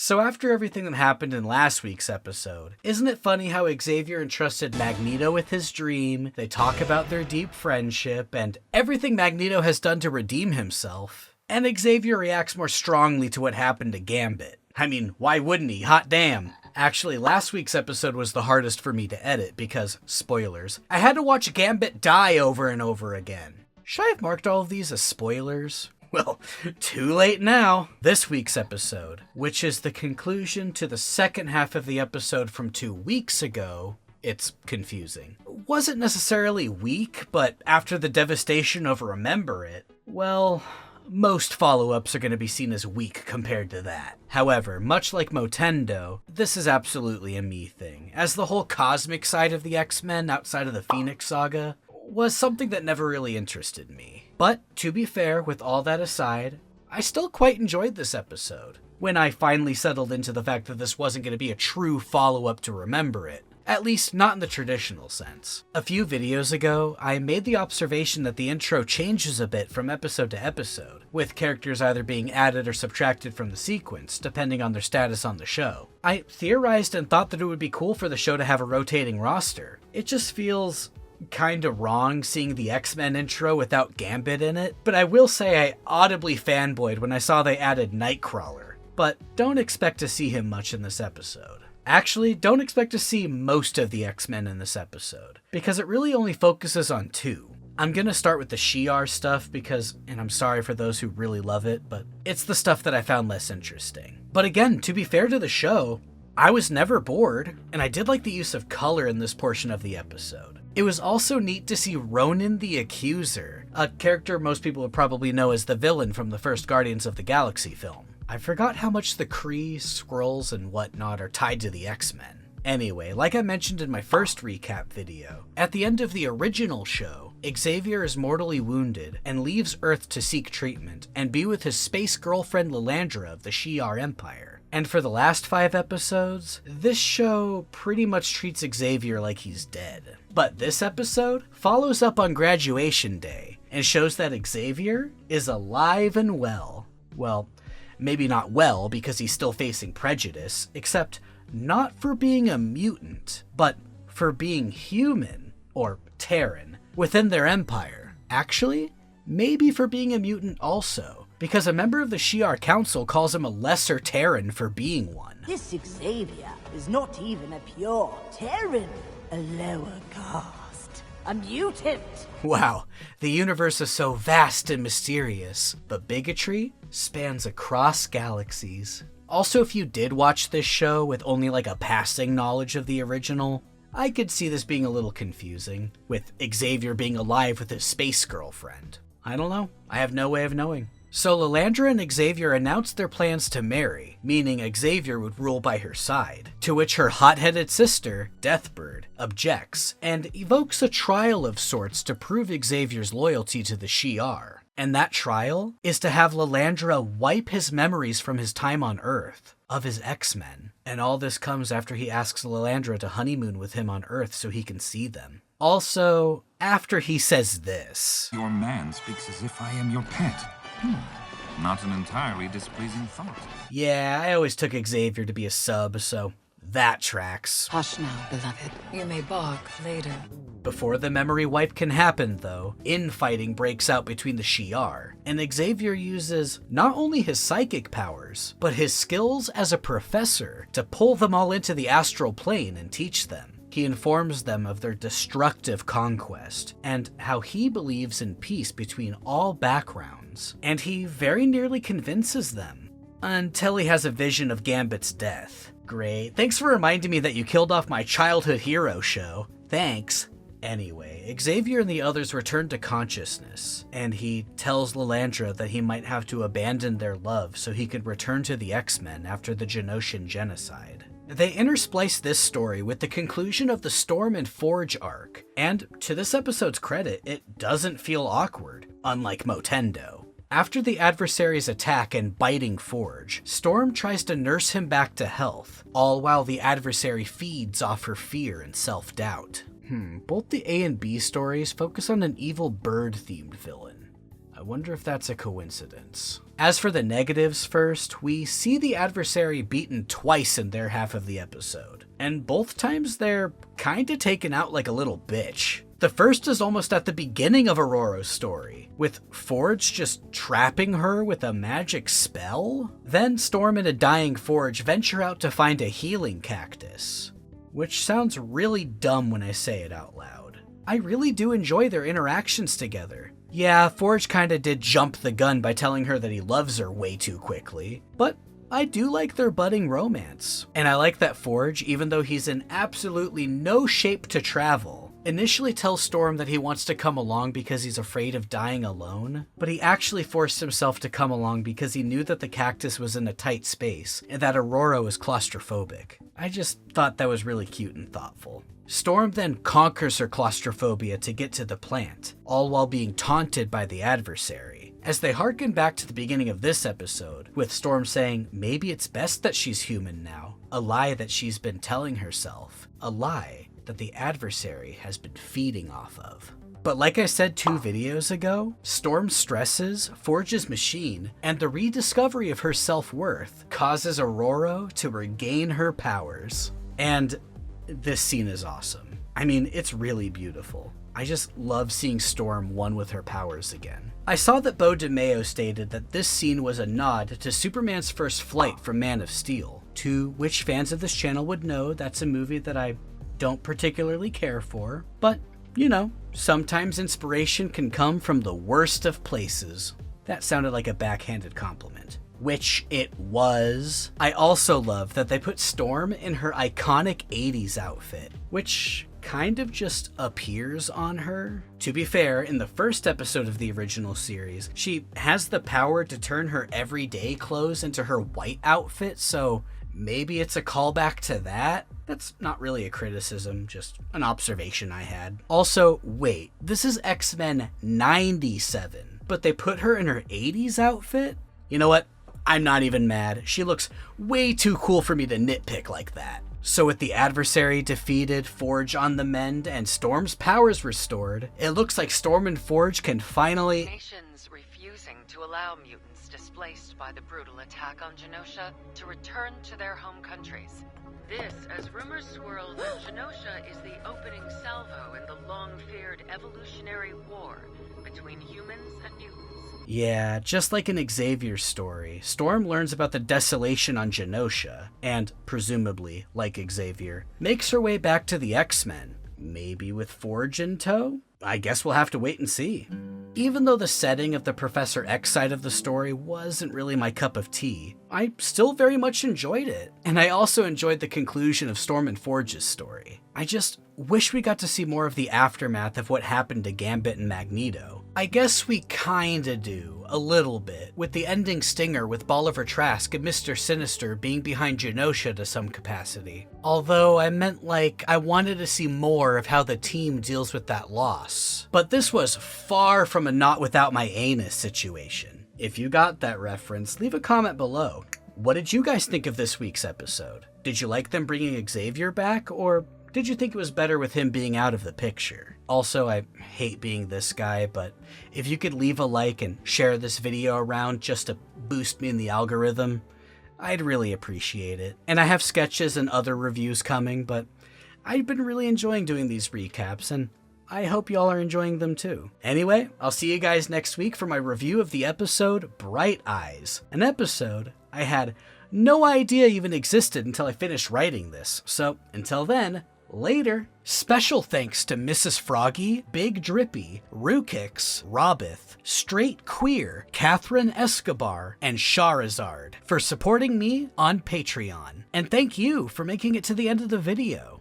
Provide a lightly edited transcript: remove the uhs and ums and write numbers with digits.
So after everything that happened in last week's episode, isn't it funny how Xavier entrusted Magneto with his dream, they talk about their deep friendship, and everything Magneto has done to redeem himself, and Xavier reacts more strongly to what happened to Gambit. I mean, why wouldn't he? Hot damn. Actually, last week's episode was the hardest for me to edit because, spoilers, I had to watch Gambit die over and over again. Should I have marked all of these as spoilers? Well, too late now. This week's episode, which is the conclusion to the second half of the episode from 2 weeks ago, it's confusing. Wasn't necessarily weak, but after the devastation of Remember It, well, most follow-ups are going to be seen as weak compared to that. However, much like Motendo, this is absolutely a me thing, as the whole cosmic side of the X-Men outside of the Phoenix Saga was something that never really interested me. But, to be fair, with all that aside, I still quite enjoyed this episode, when I finally settled into the fact that this wasn't going to be a true follow-up to Remember It. At least, not in the traditional sense. A few videos ago, I made the observation that the intro changes a bit from episode to episode, with characters either being added or subtracted from the sequence, depending on their status on the show. I theorized and thought that it would be cool for the show to have a rotating roster. It just feels kinda wrong seeing the X-Men intro without Gambit in it, but I will say I audibly fanboyed when I saw they added Nightcrawler, but don't expect to see him much in this episode. Actually, don't expect to see most of the X-Men in this episode, because it really only focuses on 2. I'm gonna start with the Shi'ar stuff because, and I'm sorry for those who really love it, but it's the stuff that I found less interesting. But again, to be fair to the show, I was never bored, and I did like the use of color in this portion of the episode. It was also neat to see Ronan the Accuser, a character most people would probably know as the villain from the first Guardians of the Galaxy film. I forgot how much the Kree, Skrulls, and whatnot are tied to the X-Men. Anyway, like I mentioned in my first recap video, at the end of the original show, Xavier is mortally wounded and leaves Earth to seek treatment and be with his space girlfriend Lilandra of the Shi'ar Empire. And for the last 5 episodes, this show pretty much treats Xavier like he's dead. But this episode follows up on graduation day and shows that Xavier is alive and well. Well, maybe not well because he's still facing prejudice, except not for being a mutant, but for being human, or Terran, within their empire. Actually, maybe for being a mutant also, because a member of the Shi'ar Council calls him a lesser Terran for being one. This Xavier is not even a pure Terran, a lower caste, a mutant. Wow, the universe is so vast and mysterious, but bigotry spans across galaxies. Also, if you did watch this show with only like a passing knowledge of the original, I could see this being a little confusing, with Xavier being alive with his space girlfriend. I don't know, I have no way of knowing. So Lilandra and Xavier announced their plans to marry, meaning Xavier would rule by her side, to which her hot-headed sister, Deathbird, objects, and evokes a trial of sorts to prove Xavier's loyalty to the Shi'ar. And that trial is to have Lilandra wipe his memories from his time on Earth, of his X-Men. And all this comes after he asks Lilandra to honeymoon with him on Earth so he can see them. Also, after he says this. Your man speaks as if I am your pet. Not an entirely displeasing thought. Yeah, I always took Xavier to be a sub, so that tracks. Hush now, beloved. You may bark later. Before the memory wipe can happen, though, infighting breaks out between the Shi'ar, and Xavier uses not only his psychic powers, but his skills as a professor to pull them all into the astral plane and teach them. He informs them of their destructive conquest, and how he believes in peace between all backgrounds, and he very nearly convinces them, until he has a vision of Gambit's death. Great, thanks for reminding me that you killed off my childhood hero show. Thanks. Anyway, Xavier and the others return to consciousness, and he tells Lilandra that he might have to abandon their love so he could return to the X-Men after the Genoshan genocide. They intersplice this story with the conclusion of the Storm and Forge arc, and to this episode's credit, it doesn't feel awkward, unlike Motendo. After the adversary's attack and biting Forge, Storm tries to nurse him back to health, all while the adversary feeds off her fear and self-doubt. Both the A and B stories focus on an evil bird-themed villain. I wonder if that's a coincidence. As for the negatives first, we see the adversary beaten twice in their half of the episode, and both times they're kinda taken out like a little bitch. The first is almost at the beginning of Aurora's story, with Forge just trapping her with a magic spell. Then Storm and a dying Forge venture out to find a healing cactus, which sounds really dumb when I say it out loud. I really do enjoy their interactions together. Yeah, Forge kinda did jump the gun by telling her that he loves her way too quickly, but I do like their budding romance. And I like that Forge, even though he's in absolutely no shape to travel, initially tells Storm that he wants to come along because he's afraid of dying alone, but he actually forced himself to come along because he knew that the cactus was in a tight space and that Aurora was claustrophobic. I just thought that was really cute and thoughtful. Storm then conquers her claustrophobia to get to the plant, all while being taunted by the adversary. As they harken back to the beginning of this episode, with Storm saying maybe it's best that she's human now, a lie that she's been telling herself, a lie that the adversary has been feeding off of. But like I said 2 videos ago, Storm's stresses, Forge's machine, and the rediscovery of her self-worth causes Aurora to regain her powers. And this scene is awesome. I mean, it's really beautiful. I just love seeing Storm one with her powers again. I saw that Beau DeMayo stated that this scene was a nod to Superman's first flight from Man of Steel, to which fans of this channel would know that's a movie that I don't particularly care for, but, you know, sometimes inspiration can come from the worst of places. That sounded like a backhanded compliment, which it was. I also love that they put Storm in her iconic 80s outfit, which kind of just appears on her. To be fair, in the first episode of the original series, she has the power to turn her everyday clothes into her white outfit, so maybe it's a callback to that. That's not really a criticism, just an observation I had. Also, wait, this is X-Men 97, but they put her in her 80s outfit? You know what? I'm not even mad. She looks way too cool for me to nitpick like that. So with the adversary defeated, Forge on the mend, and Storm's powers restored, it looks like Storm and Forge can finally... Nations refusing to allow mutants displaced by the brutal attack on Genosha to return to their home countries. This, as rumors swirl that Genosha is the opening salvo in the long-feared evolutionary war between humans and mutants. Yeah, just like in Xavier's story, Storm learns about the desolation on Genosha, and, presumably, like Xavier, makes her way back to the X-Men. Maybe with Forge in tow? I guess we'll have to wait and see. Even though the setting of the Professor X side of the story wasn't really my cup of tea, I still very much enjoyed it. And I also enjoyed the conclusion of Storm and Forge's story. I just wish we got to see more of the aftermath of what happened to Gambit and Magneto. I guess we kinda do, a little bit, with the ending stinger with Bolivar Trask and Mr. Sinister being behind Genosha to some capacity. Although I meant like I wanted to see more of how the team deals with that loss. But this was far from a not without my anus situation. If you got that reference, leave a comment below. What did you guys think of this week's episode? Did you like them bringing Xavier back, or did you think it was better with him being out of the picture? Also, I hate being this guy, but if you could leave a like and share this video around just to boost me in the algorithm, I'd really appreciate it. And I have sketches and other reviews coming, but I've been really enjoying doing these recaps, and I hope y'all are enjoying them too. Anyway, I'll see you guys next week for my review of the episode Bright Eyes, an episode I had no idea even existed until I finished writing this. So until then, later. Special thanks to Mrs. Froggy, Big Drippy, Rukix, Robith, Straight Queer, Catherine Escobar, and Charizard for supporting me on Patreon. And thank you for making it to the end of the video.